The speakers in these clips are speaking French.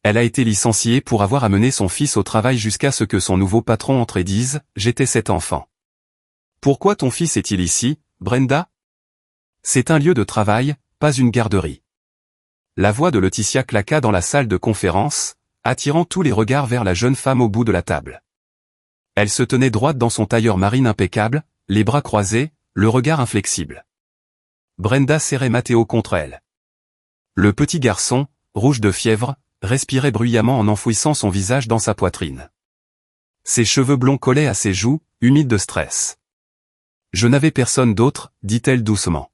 Elle a été licenciée pour avoir amené son fils au travail jusqu'à ce que son nouveau patron entre et dise « J'étais cet enfant ». Pourquoi ton fils est-il ici, Brenda? C'est un lieu de travail, pas une garderie. La voix de Laetitia claqua dans la salle de conférence, attirant tous les regards vers la jeune femme au bout de la table. Elle se tenait droite dans son tailleur marine impeccable, les bras croisés, le regard inflexible. Brenda serrait Matteo contre elle. Le petit garçon, rouge de fièvre, respirait bruyamment en enfouissant son visage dans sa poitrine. Ses cheveux blonds collaient à ses joues, humides de stress. « Je n'avais personne d'autre, dit-elle doucement.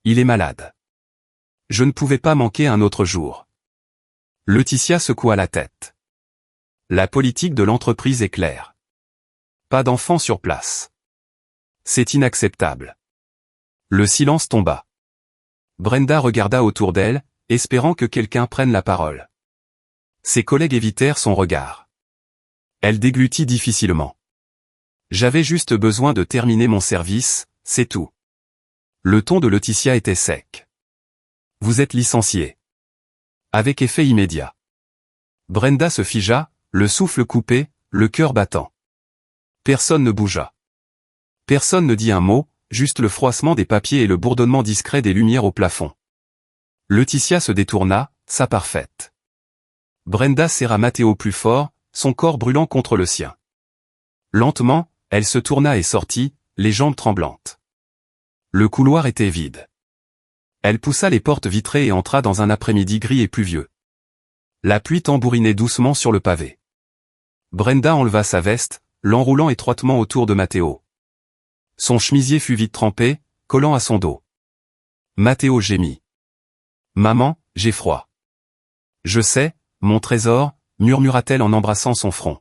Il est malade. Je ne pouvais pas manquer un autre jour. » Laetitia secoua la tête. La politique de l'entreprise est claire. Pas d'enfants sur place. C'est inacceptable. Le silence tomba. Brenda regarda autour d'elle, espérant que quelqu'un prenne la parole. Ses collègues évitèrent son regard. Elle déglutit difficilement. « J'avais juste besoin de terminer mon service, c'est tout. » Le ton de Laetitia était sec. « Vous êtes licenciée. » Avec effet immédiat. Brenda se figea, le souffle coupé, le cœur battant. Personne ne bougea. Personne ne dit un mot, juste le froissement des papiers et le bourdonnement discret des lumières au plafond. Laetitia se détourna, sa parfaite. Brenda serra Matteo plus fort, son corps brûlant contre le sien. Lentement, elle se tourna et sortit, les jambes tremblantes. Le couloir était vide. Elle poussa les portes vitrées et entra dans un après-midi gris et pluvieux. La pluie tambourinait doucement sur le pavé. Brenda enleva sa veste, l'enroulant étroitement autour de Matteo. Son chemisier fut vite trempé, collant à son dos. Matteo gémit. « Maman, j'ai froid. »« Je sais, mon trésor, » murmura-t-elle en embrassant son front.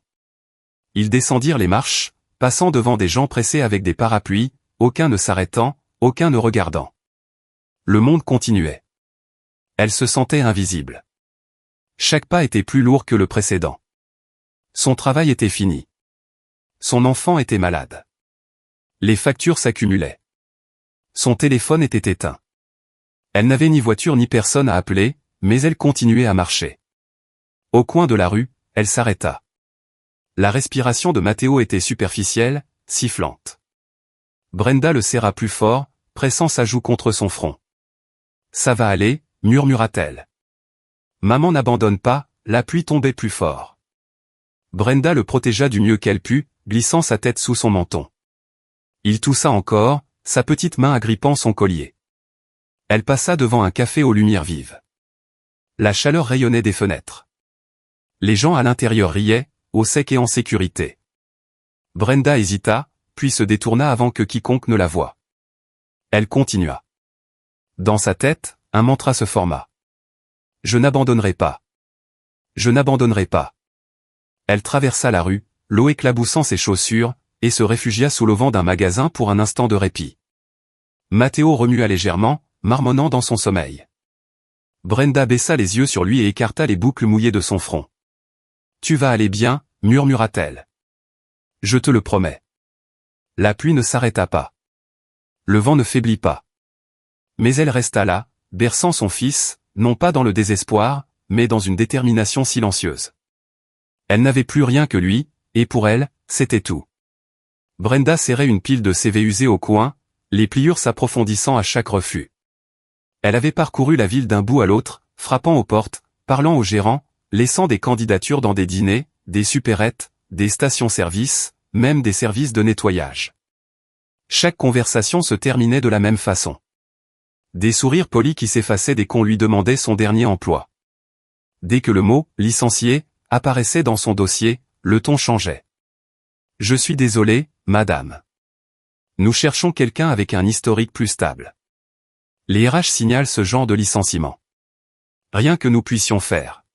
Ils descendirent les marches, passant devant des gens pressés avec des parapluies, aucun ne s'arrêtant, aucun ne regardant. Le monde continuait. Elle se sentait invisible. Chaque pas était plus lourd que le précédent. Son travail était fini. Son enfant était malade. Les factures s'accumulaient. Son téléphone était éteint. Elle n'avait ni voiture ni personne à appeler, mais elle continuait à marcher. Au coin de la rue, elle s'arrêta. La respiration de Matteo était superficielle, sifflante. Brenda le serra plus fort, pressant sa joue contre son front. « Ça va aller, » murmura-t-elle. Maman n'abandonne pas, la pluie tombait plus fort. Brenda le protégea du mieux qu'elle put, glissant sa tête sous son menton. Il toussa encore, sa petite main agrippant son collier. Elle passa devant un café aux lumières vives. La chaleur rayonnait des fenêtres. Les gens à l'intérieur riaient, au sec et en sécurité. Brenda hésita, puis se détourna avant que quiconque ne la voie. Elle continua. Dans sa tête, un mantra se forma. « Je n'abandonnerai pas. Je n'abandonnerai pas. » Elle traversa la rue, l'eau éclaboussant ses chaussures, et se réfugia sous l'auvent d'un magasin pour un instant de répit. Matteo remua légèrement, marmonnant dans son sommeil. Brenda baissa les yeux sur lui et écarta les boucles mouillées de son front. « Tu vas aller bien, » murmura-t-elle. « Je te le promets. » La pluie ne s'arrêta pas. Le vent ne faiblit pas. Mais elle resta là, berçant son fils, non pas dans le désespoir, mais dans une détermination silencieuse. Elle n'avait plus rien que lui, et pour elle, c'était tout. Brenda serrait une pile de CV usés au coin, les pliures s'approfondissant à chaque refus. Elle avait parcouru la ville d'un bout à l'autre, frappant aux portes, parlant aux gérants, laissant des candidatures dans des dîners, des supérettes, des stations-service, même des services de nettoyage. Chaque conversation se terminait de la même façon. Des sourires polis qui s'effaçaient dès qu'on lui demandait son dernier emploi. Dès que le mot « licencié » apparaissait dans son dossier, le ton changeait. « Je suis désolé, madame. Nous cherchons quelqu'un avec un historique plus stable. » Les RH signalent ce genre de licenciement. Rien que nous puissions faire.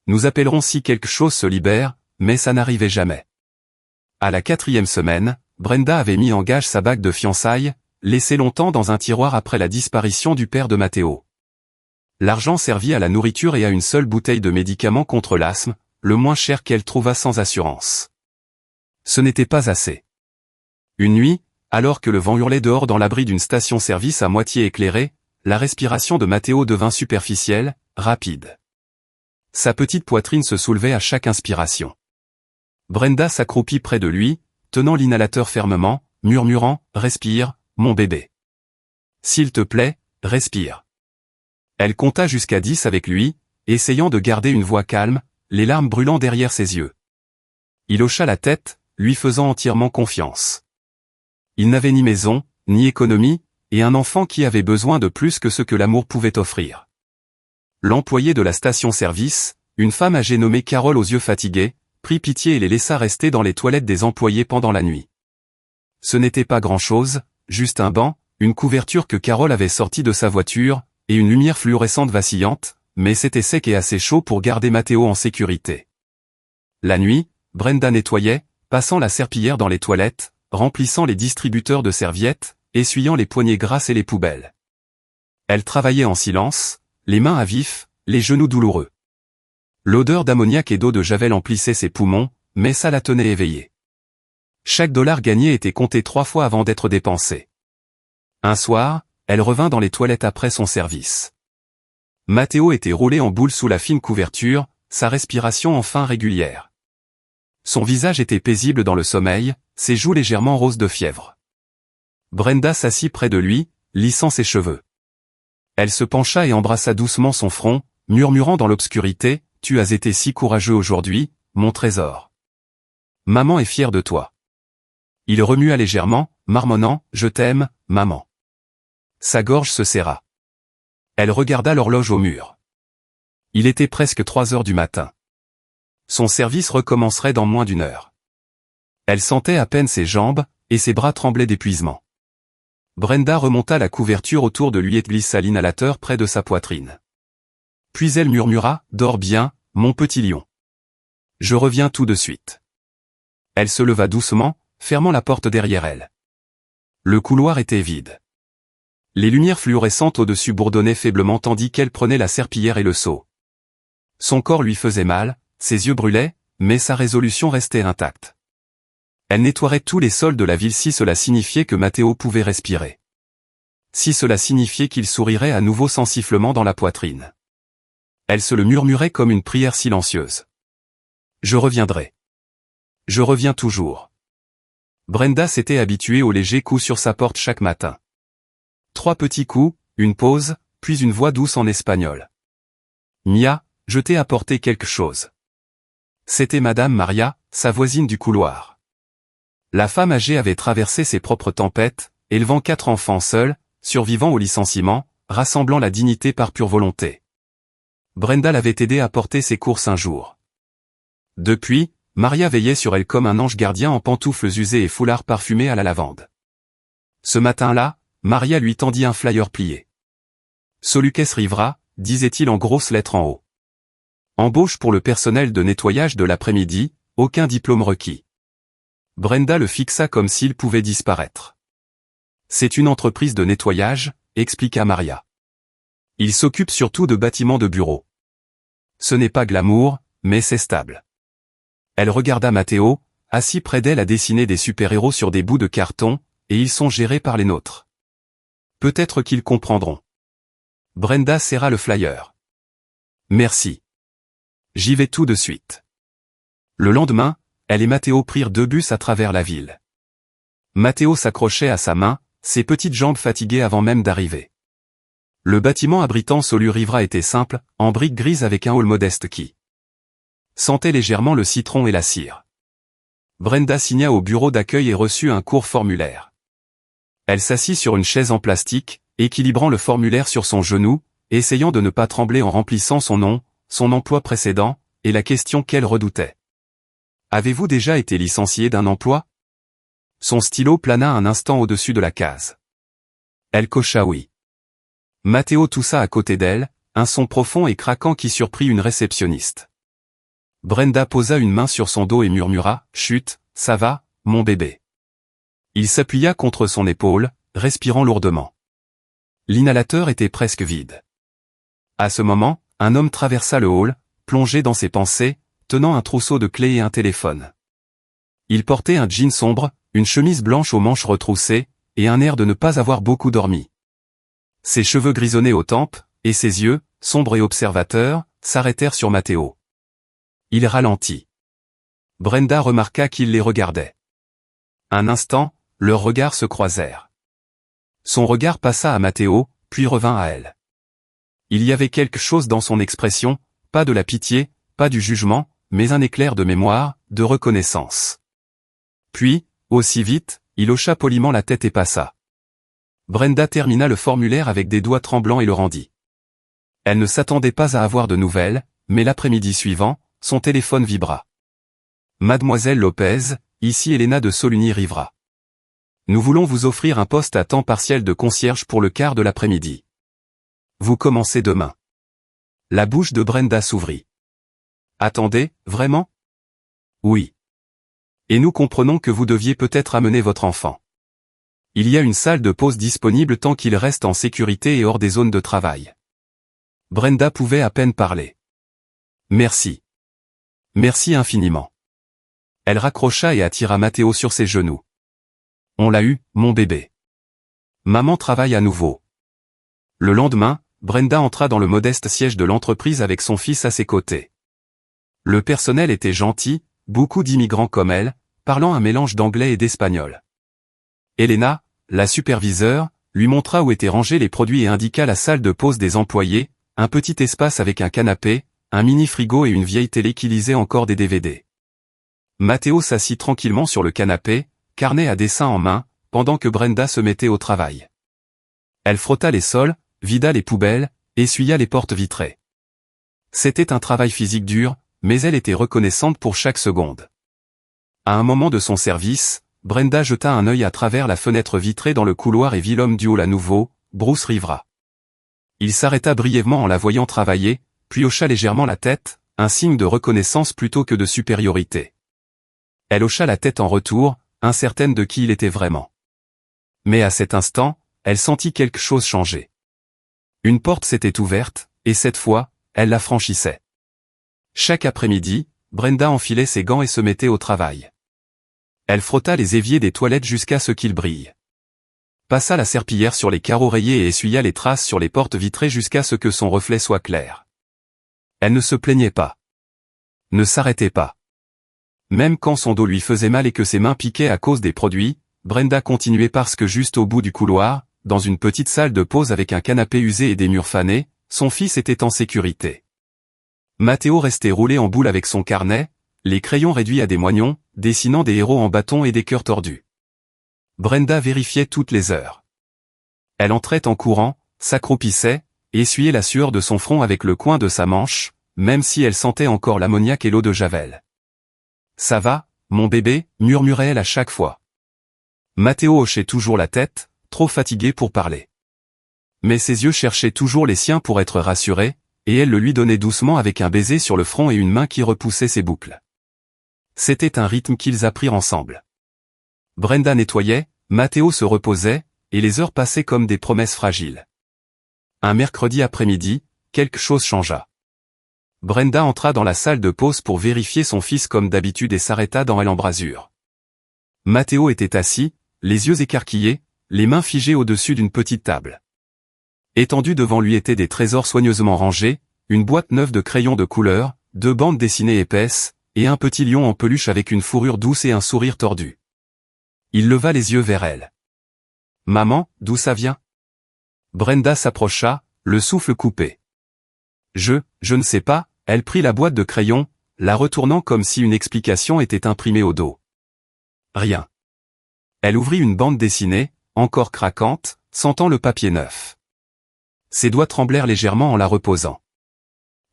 Nous appellerons si quelque chose se libère, mais ça n'arrivait jamais. À la 4e semaine, Brenda avait mis en gage sa bague de fiançailles, laissée longtemps dans un tiroir après la disparition du père de Matteo. L'argent servit à la nourriture et à une seule bouteille de médicaments contre l'asthme, le moins cher qu'elle trouva sans assurance. Ce n'était pas assez. Une nuit, alors que le vent hurlait dehors dans l'abri d'une station-service à moitié éclairée, la respiration de Matteo devint superficielle, rapide. Sa petite poitrine se soulevait à chaque inspiration. Brenda s'accroupit près de lui, tenant l'inhalateur fermement, murmurant « Respire, mon bébé. S'il te plaît, respire. » Elle compta jusqu'à 10 avec lui, essayant de garder une voix calme, les larmes brûlant derrière ses yeux. Il hocha la tête, lui faisant entièrement confiance. Il n'avait ni maison, ni économie, et un enfant qui avait besoin de plus que ce que l'amour pouvait offrir. L'employé de la station-service, une femme âgée nommée Carole aux yeux fatigués, prit pitié et les laissa rester dans les toilettes des employés pendant la nuit. Ce n'était pas grand-chose, juste un banc, une couverture que Carole avait sortie de sa voiture, et une lumière fluorescente vacillante, mais c'était sec et assez chaud pour garder Matteo en sécurité. La nuit, Brenda nettoyait, passant la serpillière dans les toilettes, remplissant les distributeurs de serviettes, essuyant les poignées grasses et les poubelles. Elle travaillait en silence, les mains à vif, les genoux douloureux. L'odeur d'ammoniac et d'eau de javel emplissait ses poumons, mais ça la tenait éveillée. Chaque dollar gagné était compté 3 fois avant d'être dépensé. Un soir, elle revint dans les toilettes après son service. Matteo était roulé en boule sous la fine couverture, sa respiration enfin régulière. Son visage était paisible dans le sommeil, ses joues légèrement roses de fièvre. Brenda s'assit près de lui, lissant ses cheveux. Elle se pencha et embrassa doucement son front, murmurant dans l'obscurité, « Tu as été si courageux aujourd'hui, mon trésor. Maman est fière de toi. » Il remua légèrement, marmonnant, « Je t'aime, maman. » Sa gorge se serra. Elle regarda l'horloge au mur. Il était presque 3 heures du matin. Son service recommencerait dans moins d'1 heure. Elle sentait à peine ses jambes, et ses bras tremblaient d'épuisement. Brenda remonta la couverture autour de lui et glissa l'inhalateur près de sa poitrine. Puis elle murmura, « Dors bien, mon petit lion. Je reviens tout de suite. » Elle se leva doucement, fermant la porte derrière elle. Le couloir était vide. Les lumières fluorescentes au-dessus bourdonnaient faiblement tandis qu'elle prenait la serpillière et le seau. Son corps lui faisait mal, ses yeux brûlaient, mais sa résolution restait intacte. Elle nettoierait tous les sols de la ville si cela signifiait que Matteo pouvait respirer. Si cela signifiait qu'il sourirait à nouveau sans sifflement dans la poitrine. Elle se le murmurait comme une prière silencieuse. « Je reviendrai. Je reviens toujours. » Brenda s'était habituée aux légers coups sur sa porte chaque matin. 3 petits coups, une pause, puis une voix douce en espagnol. « Mia, je t'ai apporté quelque chose. » C'était Madame Maria, sa voisine du couloir. La femme âgée avait traversé ses propres tempêtes, élevant 4 enfants seuls, survivant au licenciement, rassemblant la dignité par pure volonté. Brenda l'avait aidé à porter ses courses un jour. Depuis, Maria veillait sur elle comme un ange gardien en pantoufles usées et foulard parfumé à la lavande. Ce matin-là, Maria lui tendit un flyer plié. « Soluques Rivera », disait-il en grosses lettres en haut. Embauche pour le personnel de nettoyage de l'après-midi, aucun diplôme requis. Brenda le fixa comme s'il pouvait disparaître. « C'est une entreprise de nettoyage », expliqua Maria. « Il s'occupe surtout de bâtiments de bureaux. Ce n'est pas glamour, mais c'est stable. » Elle regarda Matteo, assis près d'elle à dessiner des super-héros sur des bouts de carton, et ils sont gérés par les nôtres. Peut-être qu'ils comprendront. Brenda serra le flyer. « Merci. J'y vais tout de suite. » Le lendemain, elle et Matteo prirent 2 bus à travers la ville. Matteo s'accrochait à sa main, ses petites jambes fatiguées avant même d'arriver. Le bâtiment abritant Solu Rivera était simple, en briques grises avec un hall modeste qui sentait légèrement le citron et la cire. Brenda signa au bureau d'accueil et reçut un court formulaire. Elle s'assit sur une chaise en plastique, équilibrant le formulaire sur son genou, essayant de ne pas trembler en remplissant son nom, son emploi précédent, et la question qu'elle redoutait. « Avez-vous déjà été licencié d'un emploi ?» Son stylo plana un instant au-dessus de la case. Elle cocha oui. Matteo toussa à côté d'elle, un son profond et craquant qui surprit une réceptionniste. Brenda posa une main sur son dos et murmura, « Chut, ça va, mon bébé. » Il s'appuya contre son épaule, respirant lourdement. L'inhalateur était presque vide. À ce moment, un homme traversa le hall, plongé dans ses pensées, tenant un trousseau de clés et un téléphone. Il portait un jean sombre, une chemise blanche aux manches retroussées, et un air de ne pas avoir beaucoup dormi. Ses cheveux grisonnaient aux tempes, et ses yeux, sombres et observateurs, s'arrêtèrent sur Matteo. Il ralentit. Brenda remarqua qu'il les regardait. Un instant, leurs regards se croisèrent. Son regard passa à Matteo, puis revint à elle. Il y avait quelque chose dans son expression, pas de la pitié, pas du jugement, mais un éclair de mémoire, de reconnaissance. Puis, aussi vite, il hocha poliment la tête et passa. Brenda termina le formulaire avec des doigts tremblants et le rendit. Elle ne s'attendait pas à avoir de nouvelles, mais l'après-midi suivant, son téléphone vibra. Mademoiselle Lopez, ici Elena de Soligny-Rivera. Nous voulons vous offrir un poste à temps partiel de concierge pour le quart de l'après-midi. Vous commencez demain. La bouche de Brenda s'ouvrit. Attendez, vraiment? Oui. Et nous comprenons que vous deviez peut-être amener votre enfant. Il y a une salle de pause disponible tant qu'il reste en sécurité et hors des zones de travail. Brenda pouvait à peine parler. Merci. Merci infiniment. Elle raccrocha et attira Matteo sur ses genoux. On l'a eu, mon bébé. Maman travaille à nouveau. Le lendemain, Brenda entra dans le modeste siège de l'entreprise avec son fils à ses côtés. Le personnel était gentil, beaucoup d'immigrants comme elle, parlant un mélange d'anglais et d'espagnol. Elena, la superviseure, lui montra où étaient rangés les produits et indiqua la salle de pause des employés, un petit espace avec un canapé, un mini-frigo et une vieille télé qui lisait encore des DVD. Matteo s'assit tranquillement sur le canapé, carnet à dessin en main, pendant que Brenda se mettait au travail. Elle frotta les sols, vida les poubelles, essuya les portes vitrées. C'était un travail physique dur, mais elle était reconnaissante pour chaque seconde. À un moment de son service, Brenda jeta un œil à travers la fenêtre vitrée dans le couloir et vit l'homme du hall à nouveau, Bruce Rivera. Il s'arrêta brièvement en la voyant travailler, puis hocha légèrement la tête, un signe de reconnaissance plutôt que de supériorité. Elle hocha la tête en retour, incertaine de qui il était vraiment. Mais à cet instant, elle sentit quelque chose changer. Une porte s'était ouverte, et cette fois, elle la franchissait. Chaque après-midi, Brenda enfilait ses gants et se mettait au travail. Elle frotta les éviers des toilettes jusqu'à ce qu'ils brillent. Passa la serpillière sur les carreaux rayés et essuya les traces sur les portes vitrées jusqu'à ce que son reflet soit clair. Elle ne se plaignait pas. Ne s'arrêtait pas. Même quand son dos lui faisait mal et que ses mains piquaient à cause des produits, Brenda continuait parce que juste au bout du couloir, dans une petite salle de pause avec un canapé usé et des murs fanés, son fils était en sécurité. Matteo restait roulé en boule avec son carnet, les crayons réduits à des moignons, dessinant des héros en bâton et des cœurs tordus. Brenda vérifiait toutes les heures. Elle entrait en courant, s'accroupissait, et essuyait la sueur de son front avec le coin de sa manche, même si elle sentait encore l'ammoniac et l'eau de javel. « Ça va, mon bébé » murmurait-elle à chaque fois. Matteo hochait toujours la tête, trop fatigué pour parler. Mais ses yeux cherchaient toujours les siens pour être rassurés, et elle le lui donnait doucement avec un baiser sur le front et une main qui repoussait ses boucles. C'était un rythme qu'ils apprirent ensemble. Brenda nettoyait, Matteo se reposait, et les heures passaient comme des promesses fragiles. Un mercredi après-midi, quelque chose changea. Brenda entra dans la salle de pause pour vérifier son fils comme d'habitude et s'arrêta dans l'embrasure. Matteo était assis, les yeux écarquillés, les mains figées au-dessus d'une petite table. Étendu devant lui étaient des trésors soigneusement rangés, une boîte neuve de crayons de couleur, 2 bandes dessinées épaisses, et un petit lion en peluche avec une fourrure douce et un sourire tordu. Il leva les yeux vers elle. « Maman, d'où ça vient ?» Brenda s'approcha, le souffle coupé. Je ne sais pas », elle prit la boîte de crayons, la retournant comme si une explication était imprimée au dos. Rien. Elle ouvrit une bande dessinée, encore craquante, sentant le papier neuf. Ses doigts tremblèrent légèrement en la reposant.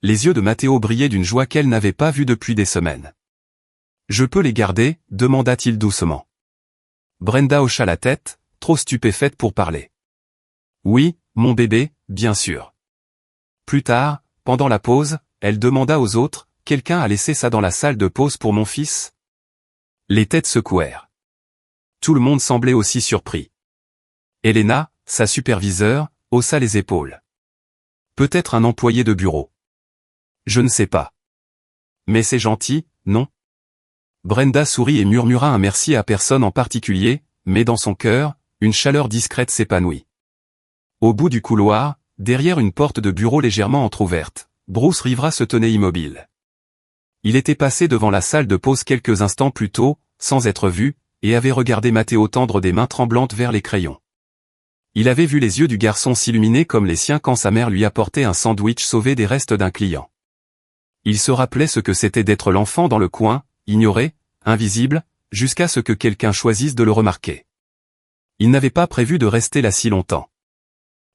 Les yeux de Matteo brillaient d'une joie qu'elle n'avait pas vue depuis des semaines. « Je peux les garder ?» demanda-t-il doucement. Brenda hocha la tête, trop stupéfaite pour parler. « Oui, mon bébé, bien sûr. » Plus tard, pendant la pause, elle demanda aux autres, « Quelqu'un a laissé ça dans la salle de pause pour mon fils ?» Les têtes secouèrent. Tout le monde semblait aussi surpris. Elena, sa superviseure, haussa les épaules. Peut-être un employé de bureau. Je ne sais pas. Mais c'est gentil, non? Brenda sourit et murmura un merci à personne en particulier, mais dans son cœur, une chaleur discrète s'épanouit. Au bout du couloir, derrière une porte de bureau légèrement entr'ouverte, Bruce Rivera se tenait immobile. Il était passé devant la salle de pause quelques instants plus tôt, sans être vu, et avait regardé Matteo tendre des mains tremblantes vers les crayons. Il avait vu les yeux du garçon s'illuminer comme les siens quand sa mère lui apportait un sandwich sauvé des restes d'un client. Il se rappelait ce que c'était d'être l'enfant dans le coin, ignoré, invisible, jusqu'à ce que quelqu'un choisisse de le remarquer. Il n'avait pas prévu de rester là si longtemps.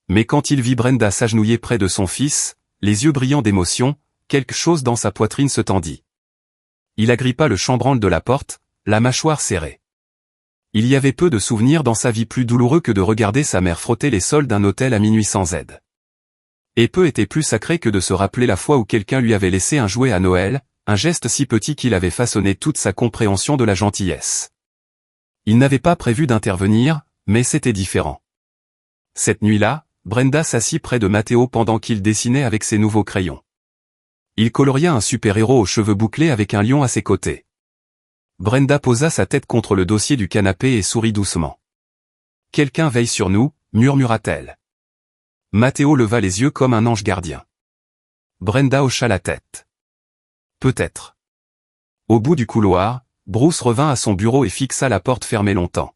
Mais quand il vit Brenda s'agenouiller près de son fils, les yeux brillants d'émotion, quelque chose dans sa poitrine se tendit. Il agrippa le chambranle de la porte, la mâchoire serrée. Il y avait peu de souvenirs dans sa vie plus douloureux que de regarder sa mère frotter les sols d'un hôtel à minuit sans aide. Et peu était plus sacré que de se rappeler la fois où quelqu'un lui avait laissé un jouet à Noël, un geste si petit qu'il avait façonné toute sa compréhension de la gentillesse. Il n'avait pas prévu d'intervenir, mais c'était différent. Cette nuit-là, Brenda s'assit près de Matteo pendant qu'il dessinait avec ses nouveaux crayons. Il coloria un super-héros aux cheveux bouclés avec un lion à ses côtés. Brenda posa sa tête contre le dossier du canapé et sourit doucement. « Quelqu'un veille sur nous », murmura-t-elle. Matteo leva les yeux comme un ange gardien. Brenda hocha la tête. « Peut-être. » Au bout du couloir, Bruce revint à son bureau et fixa la porte fermée longtemps.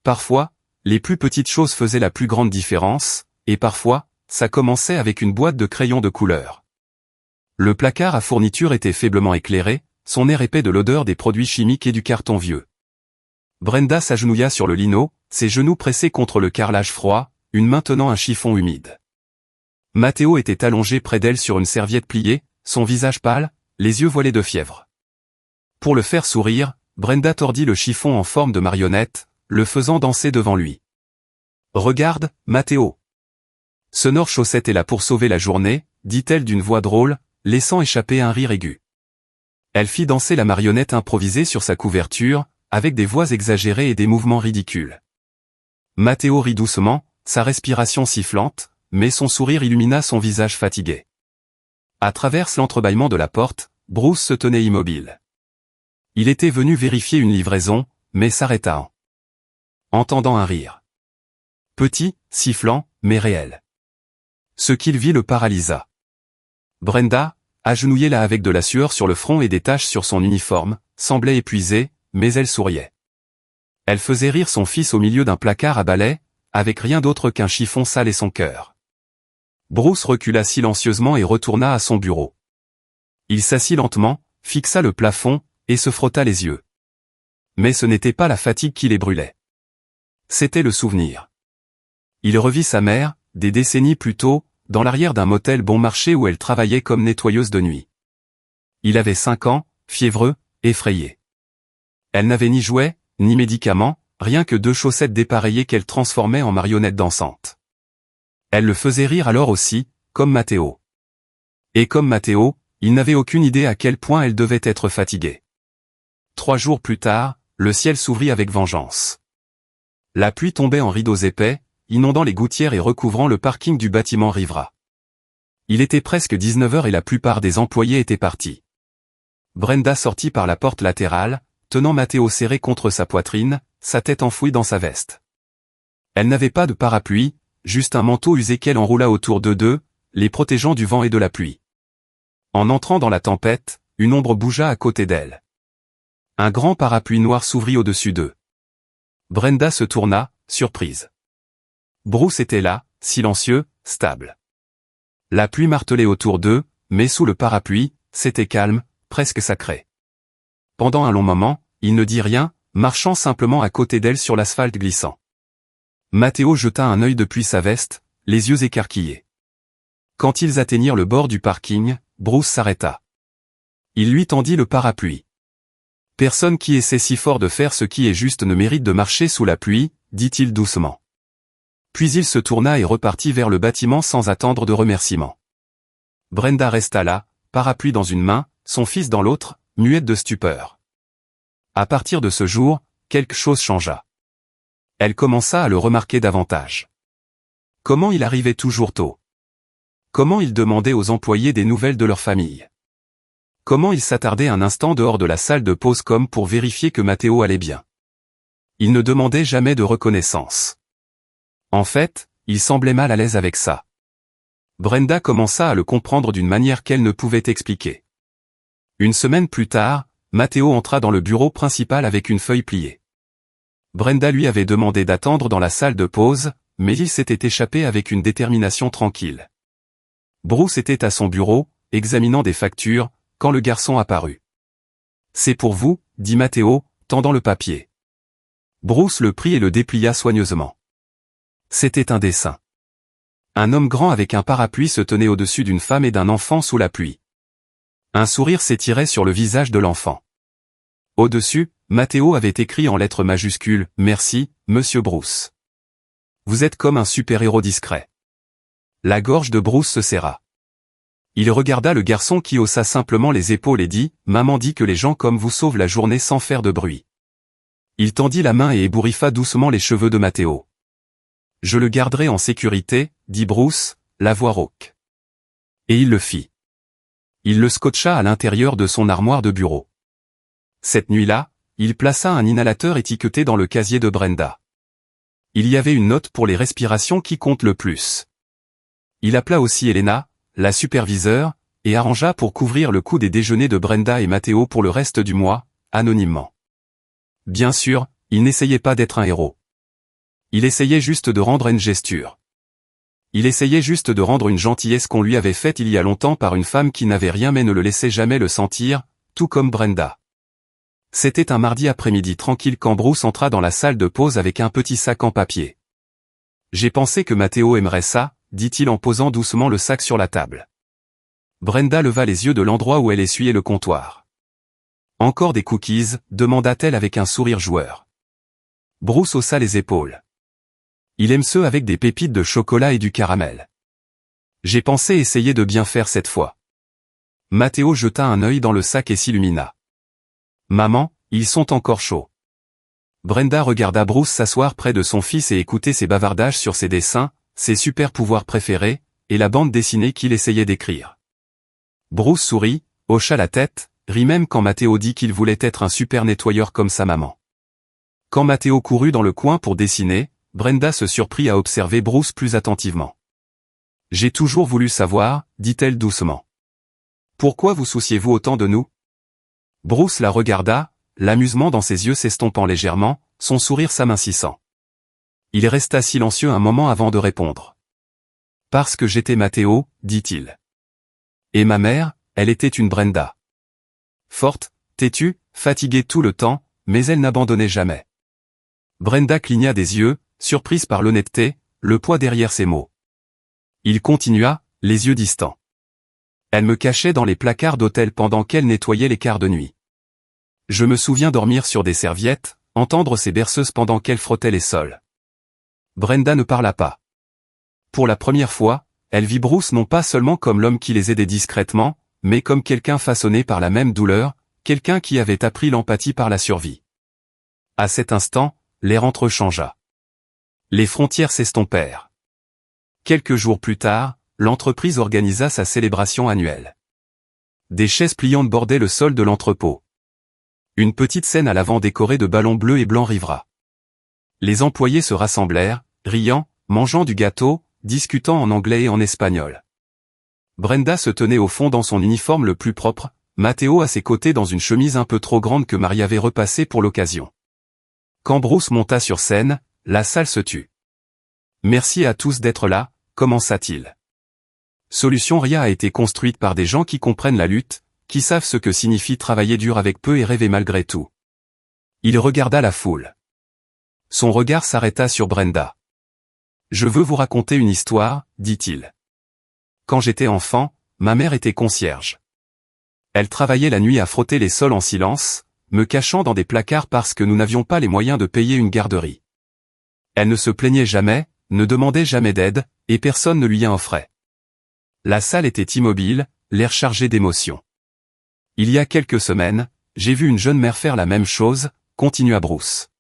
Parfois, les plus petites choses faisaient la plus grande différence, et parfois, ça commençait avec une boîte de crayons de couleur. Le placard à fourniture était faiblement éclairé, son air épais de l'odeur des produits chimiques et du carton vieux. Brenda s'agenouilla sur le lino, ses genoux pressés contre le carrelage froid, une main tenant un chiffon humide. Matteo était allongé près d'elle sur une serviette pliée, son visage pâle, les yeux voilés de fièvre. Pour le faire sourire, Brenda tordit le chiffon en forme de marionnette, le faisant danser devant lui. « Regarde, Matteo. Sonore Chaussette est là pour sauver la journée, dit-elle d'une voix drôle, laissant échapper un rire aigu. Elle fit danser la marionnette improvisée sur sa couverture, avec des voix exagérées et des mouvements ridicules. Matteo rit doucement, sa respiration sifflante, mais son sourire illumina son visage fatigué. À travers l'entrebâillement de la porte, Bruce se tenait immobile. Il était venu vérifier une livraison, mais s'arrêta en entendant un rire. Petit, sifflant, mais réel. Ce qu'il vit le paralysa. Brenda, agenouillée là avec de la sueur sur le front et des taches sur son uniforme, semblait épuisée, mais elle souriait. Elle faisait rire son fils au milieu d'un placard à balai, avec rien d'autre qu'un chiffon sale et son cœur. Bruce recula silencieusement et retourna à son bureau. Il s'assit lentement, fixa le plafond, et se frotta les yeux. Mais ce n'était pas la fatigue qui les brûlait. C'était le souvenir. Il revit sa mère, des décennies plus tôt, dans l'arrière d'un motel bon marché où elle travaillait comme nettoyeuse de nuit. Il avait 5 ans, fiévreux, effrayé. Elle n'avait ni jouets, ni médicaments, rien que 2 chaussettes dépareillées qu'elle transformait en marionnettes dansantes. Elle le faisait rire alors aussi, comme Matteo. Et comme Matteo, il n'avait aucune idée à quel point elle devait être fatiguée. 3 jours plus tard, le ciel s'ouvrit avec vengeance. La pluie tombait en rideaux épais, inondant les gouttières et recouvrant le parking du bâtiment Rivera. Il était presque 19h et la plupart des employés étaient partis. Brenda sortit par la porte latérale, tenant Matteo serré contre sa poitrine, sa tête enfouie dans sa veste. Elle n'avait pas de parapluie, juste un manteau usé qu'elle enroula autour d'eux, les protégeant du vent et de la pluie. En entrant dans la tempête, une ombre bougea à côté d'elle. Un grand parapluie noir s'ouvrit au-dessus d'eux. Brenda se tourna, surprise. Bruce était là, silencieux, stable. La pluie martelait autour d'eux, mais sous le parapluie, c'était calme, presque sacré. Pendant un long moment, il ne dit rien, marchant simplement à côté d'elle sur l'asphalte glissant. Matteo jeta un œil depuis sa veste, les yeux écarquillés. Quand ils atteignirent le bord du parking, Bruce s'arrêta. Il lui tendit le parapluie. Personne qui essaie si fort de faire ce qui est juste ne mérite de marcher sous la pluie, dit-il doucement. Puis il se tourna et repartit vers le bâtiment sans attendre de remerciements. Brenda resta là, parapluie dans une main, son fils dans l'autre, muette de stupeur. À partir de ce jour, quelque chose changea. Elle commença à le remarquer davantage. Comment il arrivait toujours tôt? Comment il demandait aux employés des nouvelles de leur famille? Comment il s'attardait un instant dehors de la salle de pause comme pour vérifier que Matteo allait bien? Il ne demandait jamais de reconnaissance. En fait, il semblait mal à l'aise avec ça. Brenda commença à le comprendre d'une manière qu'elle ne pouvait expliquer. Une semaine plus tard, Matteo entra dans le bureau principal avec une feuille pliée. Brenda lui avait demandé d'attendre dans la salle de pause, mais il s'était échappé avec une détermination tranquille. Bruce était à son bureau, examinant des factures, quand le garçon apparut. « C'est pour vous, » dit Matteo, tendant le papier. Bruce le prit et le déplia soigneusement. C'était un dessin. Un homme grand avec un parapluie se tenait au-dessus d'une femme et d'un enfant sous la pluie. Un sourire s'étirait sur le visage de l'enfant. Au-dessus, Matteo avait écrit en lettres majuscules « Merci, Monsieur Bruce. Vous êtes comme un super-héros discret. » La gorge de Bruce se serra. Il regarda le garçon qui haussa simplement les épaules et dit « Maman dit que les gens comme vous sauvent la journée sans faire de bruit. » Il tendit la main et ébouriffa doucement les cheveux de Matteo. « Je le garderai en sécurité, » dit Bruce, la voix rauque. Et il le fit. Il le scotcha à l'intérieur de son armoire de bureau. Cette nuit-là, il plaça un inhalateur étiqueté dans le casier de Brenda. Il y avait une note pour les respirations qui comptent le plus. Il appela aussi Elena, la superviseure, et arrangea pour couvrir le coût des déjeuners de Brenda et Matteo pour le reste du mois, anonymement. Bien sûr, il n'essayait pas d'être un héros. Il essayait juste de rendre une gesture. Il essayait juste de rendre une gentillesse qu'on lui avait faite il y a longtemps par une femme qui n'avait rien mais ne le laissait jamais le sentir, tout comme Brenda. C'était un mardi après-midi tranquille quand Bruce entra dans la salle de pause avec un petit sac en papier. « J'ai pensé que Matteo aimerait ça », dit-il en posant doucement le sac sur la table. Brenda leva les yeux de l'endroit où elle essuyait le comptoir. « Encore des cookies ?» demanda-t-elle avec un sourire joueur. Bruce haussa les épaules. Il aime ceux avec des pépites de chocolat et du caramel. J'ai pensé essayer de bien faire cette fois. Matteo jeta un œil dans le sac et s'illumina. Maman, ils sont encore chauds. Brenda regarda Bruce s'asseoir près de son fils et écouter ses bavardages sur ses dessins, ses super pouvoirs préférés, et la bande dessinée qu'il essayait d'écrire. Bruce sourit, hocha la tête, rit même quand Matteo dit qu'il voulait être un super nettoyeur comme sa maman. Quand Matteo courut dans le coin pour dessiner, Brenda se surprit à observer Bruce plus attentivement. « J'ai toujours voulu savoir, » dit-elle doucement. « Pourquoi vous souciez-vous autant de nous ?» Bruce la regarda, l'amusement dans ses yeux s'estompant légèrement, son sourire s'amincissant. Il resta silencieux un moment avant de répondre. « Parce que j'étais Matteo, » dit-il. « Et ma mère, elle était une Brenda. Forte, têtue, fatiguée tout le temps, mais elle n'abandonnait jamais. » Brenda cligna des yeux, surprise par l'honnêteté, le poids derrière ses mots. Il continua, les yeux distants. Elle me cachait dans les placards d'hôtel pendant qu'elle nettoyait les quarts de nuit. Je me souviens dormir sur des serviettes, entendre ses berceuses pendant qu'elle frottait les sols. Brenda ne parla pas. Pour la première fois, elle vit Bruce non pas seulement comme l'homme qui les aidait discrètement, mais comme quelqu'un façonné par la même douleur, quelqu'un qui avait appris l'empathie par la survie. À cet instant, l'air entre eux changea. Les frontières s'estompèrent. Quelques jours plus tard, l'entreprise organisa sa célébration annuelle. Des chaises pliantes bordaient le sol de l'entrepôt. Une petite scène à l'avant décorée de ballons bleus et blancs rivera. Les employés se rassemblèrent, riant, mangeant du gâteau, discutant en anglais et en espagnol. Brenda se tenait au fond dans son uniforme le plus propre, Matteo à ses côtés dans une chemise un peu trop grande que Marie avait repassée pour l'occasion. Quand Bruce monta sur scène, la salle se tut. « Merci à tous d'être là », commença-t-il. Solution Ria a été construite par des gens qui comprennent la lutte, qui savent ce que signifie travailler dur avec peu et rêver malgré tout. Il regarda la foule. Son regard s'arrêta sur Brenda. « Je veux vous raconter une histoire, » dit-il. « Quand j'étais enfant, ma mère était concierge. Elle travaillait la nuit à frotter les sols en silence, me cachant dans des placards parce que nous n'avions pas les moyens de payer une garderie. Elle ne se plaignait jamais, ne demandait jamais d'aide, et personne ne lui en offrait. La salle était immobile, l'air chargé d'émotion. Il y a quelques semaines, j'ai vu une jeune mère faire la même chose, continua Bruce.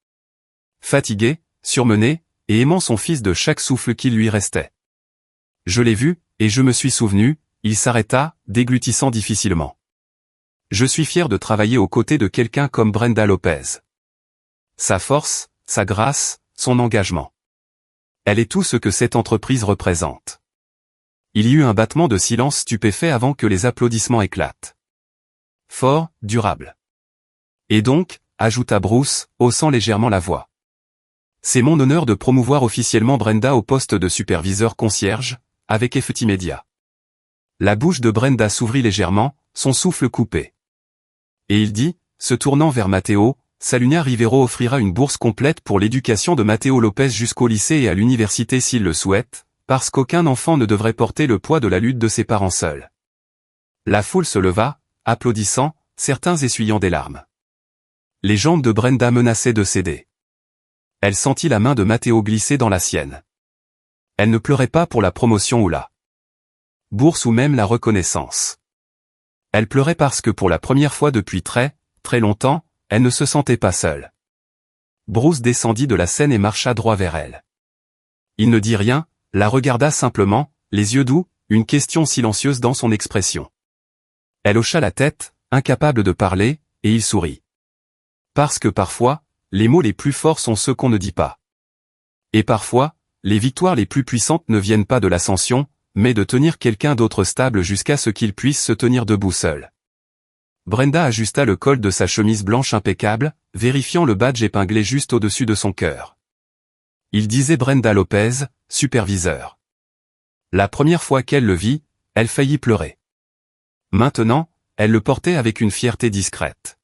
Fatiguée, surmenée, et aimant son fils de chaque souffle qui lui restait. Je l'ai vu, et je me suis souvenu, il s'arrêta, déglutissant difficilement. Je suis fier de travailler aux côtés de quelqu'un comme Brenda Lopez. Sa force, sa grâce, son engagement. Elle est tout ce que cette entreprise représente. Il y eut un battement de silence stupéfait avant que les applaudissements éclatent. Fort, durable. Et donc, ajouta Bruce, haussant légèrement la voix. C'est mon honneur de promouvoir officiellement Brenda au poste de superviseur concierge, avec effet immédiat. La bouche de Brenda s'ouvrit légèrement, son souffle coupé. Et il dit, se tournant vers Matteo, Salunia Rivero offrira une bourse complète pour l'éducation de Matteo Lopez jusqu'au lycée et à l'université s'il le souhaite, parce qu'aucun enfant ne devrait porter le poids de la lutte de ses parents seuls. La foule se leva, applaudissant, certains essuyant des larmes. Les jambes de Brenda menaçaient de céder. Elle sentit la main de Matteo glisser dans la sienne. Elle ne pleurait pas pour la promotion ou la bourse ou même la reconnaissance. Elle pleurait parce que pour la première fois depuis très, très longtemps, elle ne se sentait pas seule. Bruce descendit de la scène et marcha droit vers elle. Il ne dit rien, la regarda simplement, les yeux doux, une question silencieuse dans son expression. Elle hocha la tête, incapable de parler, et il sourit. Parce que parfois, les mots les plus forts sont ceux qu'on ne dit pas. Et parfois, les victoires les plus puissantes ne viennent pas de l'ascension, mais de tenir quelqu'un d'autre stable jusqu'à ce qu'il puisse se tenir debout seul. Brenda ajusta le col de sa chemise blanche impeccable, vérifiant le badge épinglé juste au-dessus de son cœur. Il disait Brenda Lopez, superviseur. La première fois qu'elle le vit, elle faillit pleurer. Maintenant, elle le portait avec une fierté discrète.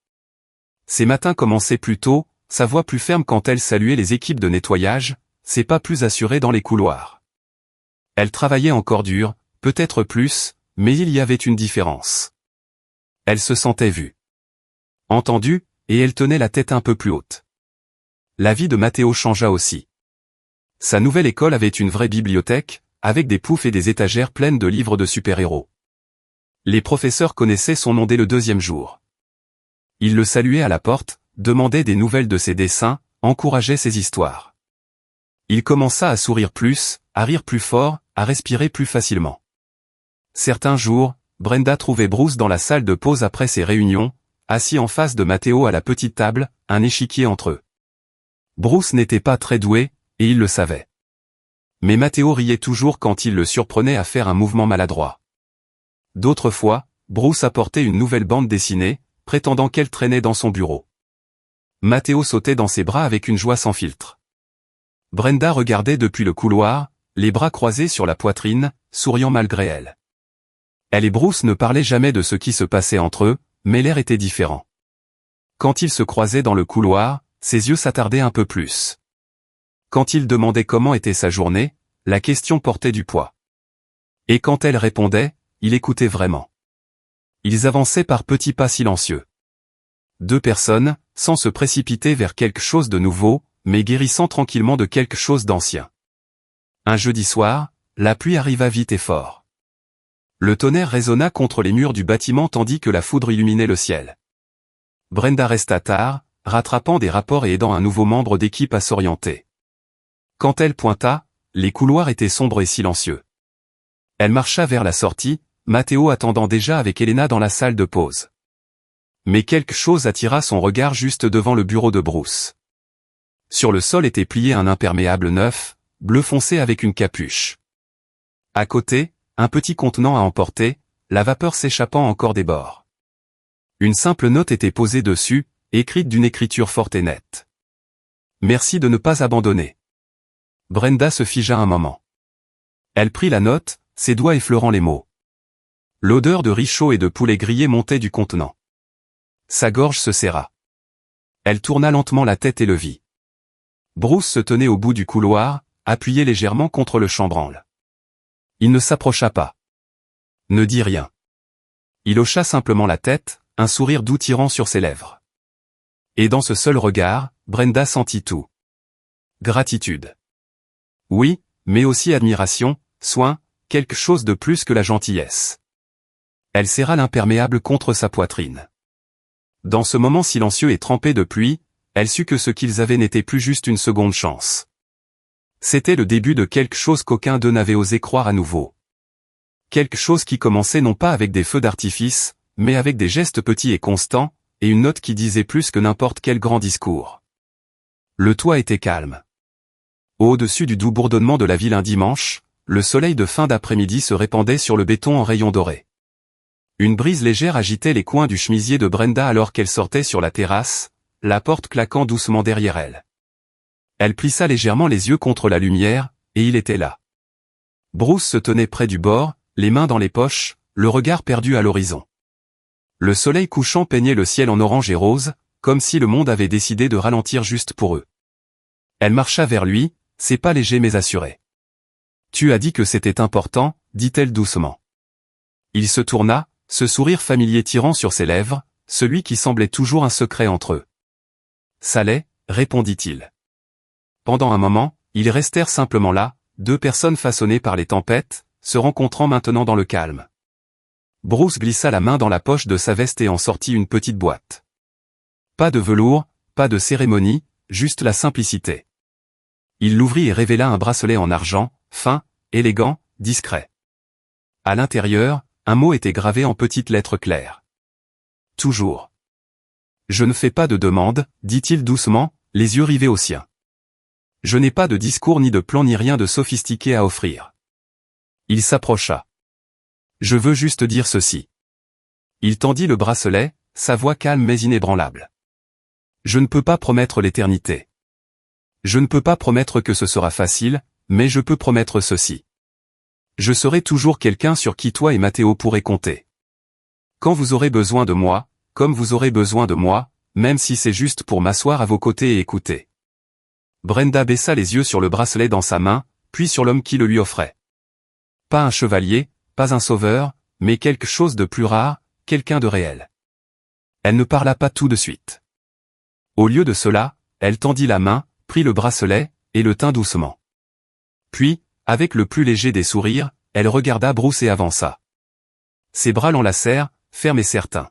Ses matins commençaient plus tôt, sa voix plus ferme quand elle saluait les équipes de nettoyage, ses pas plus assurés dans les couloirs. Elle travaillait encore dur, peut-être plus, mais il y avait une différence. Elle se sentait vue. Entendue, et elle tenait la tête un peu plus haute. La vie de Matteo changea aussi. Sa nouvelle école avait une vraie bibliothèque, avec des poufs et des étagères pleines de livres de super-héros. Les professeurs connaissaient son nom dès le deuxième jour. Ils le saluaient à la porte, demandaient des nouvelles de ses dessins, encourageaient ses histoires. Il commença à sourire plus, à rire plus fort, à respirer plus facilement. Certains jours, Brenda trouvait Bruce dans la salle de pause après ses réunions, assis en face de Matteo à la petite table, un échiquier entre eux. Bruce n'était pas très doué, et il le savait. Mais Matteo riait toujours quand il le surprenait à faire un mouvement maladroit. D'autres fois, Bruce apportait une nouvelle bande dessinée, prétendant qu'elle traînait dans son bureau. Matteo sautait dans ses bras avec une joie sans filtre. Brenda regardait depuis le couloir, les bras croisés sur la poitrine, souriant malgré elle. Elle et Bruce ne parlaient jamais de ce qui se passait entre eux, mais l'air était différent. Quand ils se croisaient dans le couloir, ses yeux s'attardaient un peu plus. Quand il demandait comment était sa journée, la question portait du poids. Et quand elle répondait, il écoutait vraiment. Ils avançaient par petits pas silencieux. Deux personnes, sans se précipiter vers quelque chose de nouveau, mais guérissant tranquillement de quelque chose d'ancien. Un jeudi soir, la pluie arriva vite et fort. Le tonnerre résonna contre les murs du bâtiment tandis que la foudre illuminait le ciel. Brenda resta tard, rattrapant des rapports et aidant un nouveau membre d'équipe à s'orienter. Quand elle pointa, les couloirs étaient sombres et silencieux. Elle marcha vers la sortie, Matteo attendant déjà avec Elena dans la salle de pause. Mais quelque chose attira son regard juste devant le bureau de Bruce. Sur le sol était plié un imperméable neuf, bleu foncé avec une capuche. À côté, un petit contenant à emporter, la vapeur s'échappant encore des bords. Une simple note était posée dessus, écrite d'une écriture forte et nette. Merci de ne pas abandonner. Brenda se figea un moment. Elle prit la note, ses doigts effleurant les mots. L'odeur de riz chaud et de poulet grillé montait du contenant. Sa gorge se serra. Elle tourna lentement la tête et le vit. Bruce se tenait au bout du couloir, appuyé légèrement contre le chambranle. Il ne s'approcha pas. Ne dit rien. Il hocha simplement la tête, un sourire doux tirant sur ses lèvres. Et dans ce seul regard, Brenda sentit tout. Gratitude. Oui, mais aussi admiration, soin, quelque chose de plus que la gentillesse. Elle serra l'imperméable contre sa poitrine. Dans ce moment silencieux et trempé de pluie, elle sut que ce qu'ils avaient n'était plus juste une seconde chance. C'était le début de quelque chose qu'aucun d'eux n'avait osé croire à nouveau. Quelque chose qui commençait non pas avec des feux d'artifice, mais avec des gestes petits et constants, et une note qui disait plus que n'importe quel grand discours. Le toit était calme. Au-dessus du doux bourdonnement de la ville un dimanche, le soleil de fin d'après-midi se répandait sur le béton en rayons dorés. Une brise légère agitait les coins du chemisier de Brenda alors qu'elle sortait sur la terrasse, la porte claquant doucement derrière elle. Elle plissa légèrement les yeux contre la lumière, et il était là. Bruce se tenait près du bord, les mains dans les poches, le regard perdu à l'horizon. Le soleil couchant peignait le ciel en orange et rose, comme si le monde avait décidé de ralentir juste pour eux. Elle marcha vers lui, ses pas légers mais assurés. « Tu as dit que c'était important, dit-elle doucement. » Il se tourna, ce sourire familier tirant sur ses lèvres, celui qui semblait toujours un secret entre eux. « Ça l'est, répondit-il. Pendant un moment, ils restèrent simplement là, deux personnes façonnées par les tempêtes, se rencontrant maintenant dans le calme. Bruce glissa la main dans la poche de sa veste et en sortit une petite boîte. Pas de velours, pas de cérémonie, juste la simplicité. Il l'ouvrit et révéla un bracelet en argent, fin, élégant, discret. À l'intérieur, un mot était gravé en petites lettres claires. Toujours. Je ne fais pas de demande, dit-il doucement, les yeux rivés aux siens. Je n'ai pas de discours ni de plan ni rien de sophistiqué à offrir. Il s'approcha. Je veux juste dire ceci. Il tendit le bracelet, sa voix calme mais inébranlable. Je ne peux pas promettre l'éternité. Je ne peux pas promettre que ce sera facile, mais je peux promettre ceci. Je serai toujours quelqu'un sur qui toi et Matteo pourrez compter. Quand vous aurez besoin de moi, comme vous aurez besoin de moi, même si c'est juste pour m'asseoir à vos côtés et écouter. Brenda baissa les yeux sur le bracelet dans sa main, puis sur l'homme qui le lui offrait. Pas un chevalier, pas un sauveur, mais quelque chose de plus rare, quelqu'un de réel. Elle ne parla pas tout de suite. Au lieu de cela, elle tendit la main, prit le bracelet, et le tint doucement. Puis, avec le plus léger des sourires, elle regarda Bruce et avança. Ses bras l'enlacèrent, fermes et certains.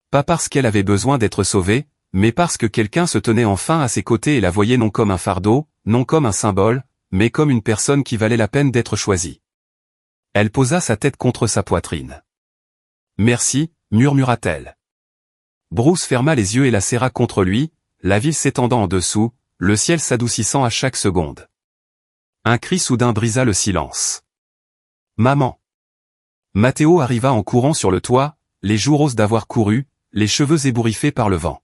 Pas parce qu'elle avait besoin d'être sauvée, mais parce que quelqu'un se tenait enfin à ses côtés et la voyait non comme un fardeau, non comme un symbole, mais comme une personne qui valait la peine d'être choisie. Elle posa sa tête contre sa poitrine. « Merci », murmura-t-elle. Bruce ferma les yeux et la serra contre lui, la ville s'étendant en dessous, le ciel s'adoucissant à chaque seconde. Un cri soudain brisa le silence. « Maman !» Matteo arriva en courant sur le toit, les joues roses d'avoir couru, les cheveux ébouriffés par le vent.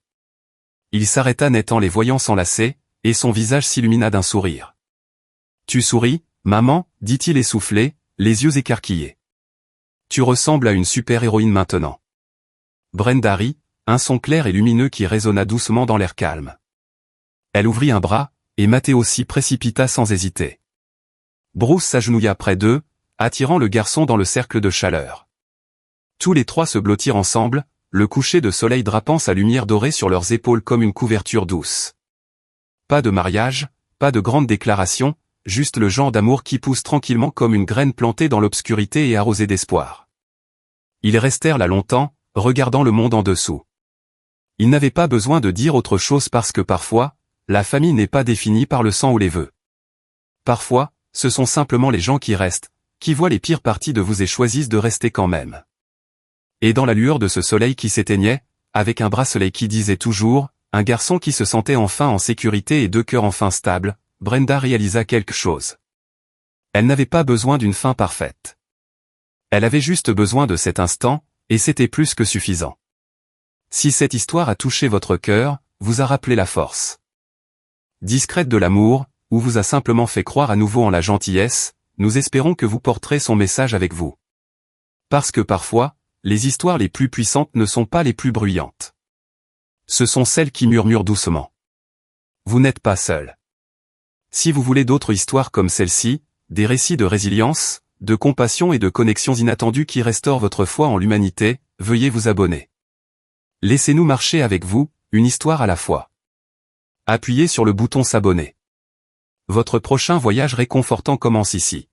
Il s'arrêta net en les voyant s'enlacer, et son visage s'illumina d'un sourire. « Tu souris, maman ?» dit-il essoufflé, les yeux écarquillés. « Tu ressembles à une super-héroïne maintenant. » Brenda rit, un son clair et lumineux qui résonna doucement dans l'air calme. Elle ouvrit un bras, et Matteo s'y précipita sans hésiter. Bruce s'agenouilla près d'eux, attirant le garçon dans le cercle de chaleur. Tous les trois se blottirent ensemble, le coucher de soleil drapant sa lumière dorée sur leurs épaules comme une couverture douce. Pas de mariage, pas de grande déclaration, juste le genre d'amour qui pousse tranquillement comme une graine plantée dans l'obscurité et arrosée d'espoir. Ils restèrent là longtemps, regardant le monde en dessous. Ils n'avaient pas besoin de dire autre chose parce que parfois, la famille n'est pas définie par le sang ou les vœux. Parfois, ce sont simplement les gens qui restent, qui voient les pires parties de vous et choisissent de rester quand même. Et dans la lueur de ce soleil qui s'éteignait, avec un bracelet qui disait toujours, un garçon qui se sentait enfin en sécurité et deux cœurs enfin stables, Brenda réalisa quelque chose. Elle n'avait pas besoin d'une fin parfaite. Elle avait juste besoin de cet instant, et c'était plus que suffisant. Si cette histoire a touché votre cœur, vous a rappelé la force discrète de l'amour, ou vous a simplement fait croire à nouveau en la gentillesse, nous espérons que vous porterez son message avec vous. Parce que parfois, les histoires les plus puissantes ne sont pas les plus bruyantes. Ce sont celles qui murmurent doucement. Vous n'êtes pas seul. Si vous voulez d'autres histoires comme celle-ci, des récits de résilience, de compassion et de connexions inattendues qui restaurent votre foi en l'humanité, veuillez vous abonner. Laissez-nous marcher avec vous, une histoire à la fois. Appuyez sur le bouton s'abonner. Votre prochain voyage réconfortant commence ici.